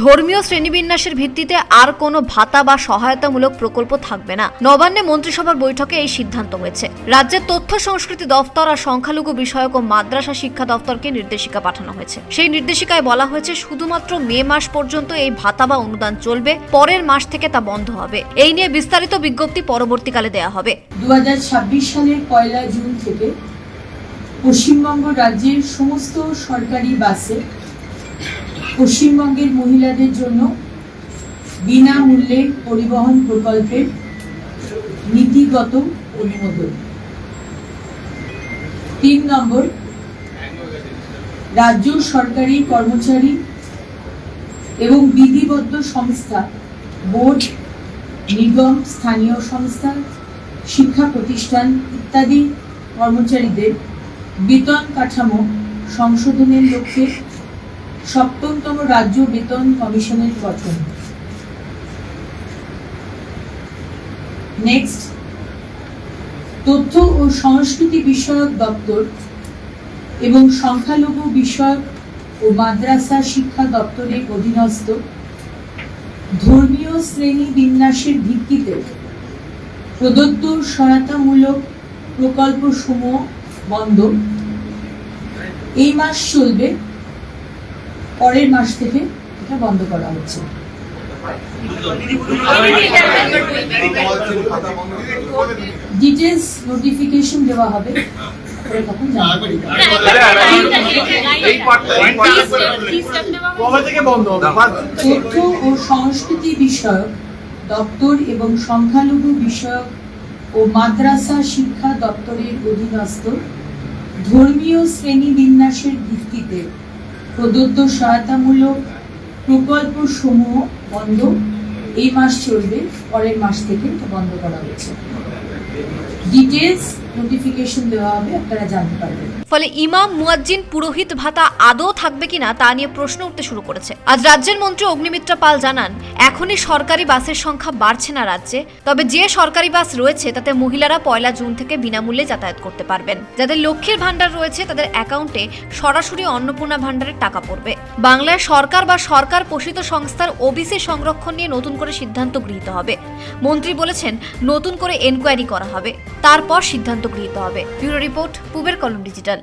ধর্মীয় শ্রেণীবিন্যাসের ভিত্তিতে আর কোনো ভাতা বা সহায়তামূলক প্রকল্প থাকবে না। নবান্নে মন্ত্রিসভার বৈঠকে এই সিদ্ধান্ত হয়েছে। রাজ্যের তথ্য সংস্কৃতি দফতর আর সংখ্যালঘু বিষয়ক ও মাদ্রাসা শিক্ষা দফতরকে নির্দেশিকা পাঠানো হয়েছে। সেই নির্দেশিকায় বলা হয়েছে শুধুমাত্র মে মাস পর্যন্ত এই ভাতা বা অনুদান চলবে, পরের মাস থেকে তা বন্ধ হবে। এই নিয়ে বিস্তারিত বিজ্ঞপ্তি পরবর্তীকালে দেয়া হবে। 2026 সালের 1 জুন থেকে পশ্চিমবঙ্গ রাজ্যের সমস্ত সরকারি বাসে পশ্চিমবঙ্গের মহিলাদের জন্য বিনামূল্যে পরিবহন প্রকল্পের নীতিগত অনুমোদন। 3 নম্বর, রাজ্য সরকারি কর্মচারী এবং বিধিবদ্ধ সংস্থা, বোর্ড, নিগম, স্থানীয় সংস্থা, শিক্ষা প্রতিষ্ঠান ইত্যাদি কর্মচারীদের বেতন কাঠামো সংশোধনের লক্ষ্যে 7তম রাজ্য বেতন কমিশনের গঠন। নেক্সট, তথ্য ও সংস্কৃতি বিষয়ক দপ্তর এবং সংখ্যালঘু বিষয়ক ও মাদ্রাসা শিক্ষা দপ্তরের অধীনস্থ ধর্মীয় শ্রেণী বিন্যাসের ভিত্তিতে প্রদত্ত সহায়তামূলক প্রকল্প সমূহ বন্ধ। এই মাস চলবে, পরের মাস থেকে এটা বন্ধ করা হচ্ছে। ডিটেলস নোটিফিকেশন দেওয়া হবে, তখন তথ্য ও সংস্কৃতি বিষয়ক দপ্তর এবং সংখ্যালঘু বিষয়ক ও মাদ্রাসা শিক্ষা দপ্তরের অধীনস্থ ধর্মীয় শ্রেণী বিন্যাসের ভিত্তিতে প্রদত্ত সহায়তামূলক প্রকল্প সমূহ বন্ধ। এই মাস চলবে, পরের মাস থেকে বন্ধ করা হয়েছে। ডিটেলস নোটিফিকেশন দেওয়া হবে, আপনারা জানতে পারবেন। ফলে ইমাম, মুয়াজ্জিন, পুরোহিত ভাতা আদৌ থাকবে কিনা তা নিয়ে প্রশ্ন উঠতে শুরু করেছে। আজ রাজ্যের মন্ত্রী অগ্নিমিত্রা পাল জানান, এখনই সরকারি বাসের সংখ্যা বাড়ছে না রাজ্যে, তবে যে সরকারি বাস রয়েছে তাতে মহিলারা 1 জুন থেকে বিনামূল্যে যাতায়াত করতে পারবেন। যাদের লক্ষ্মীর ভান্ডার রয়েছে তাদের অ্যাকাউন্টে সরাসরি অন্নপূর্ণা ভান্ডারের টাকা পড়বে। বাংলায় সরকার বা সরকার পোষিত সংস্থার ওবিসি সংরক্ষণ নিয়ে নতুন করে সিদ্ধান্ত গৃহীত হবে। মন্ত্রী বলেছেন, নতুন করে এনকোয়ারি করা হবে, তারপর সিদ্ধান্ত গৃহীত হবে। ব্যুরো রিপোর্ট, পূবের কলম ডিজিটাল।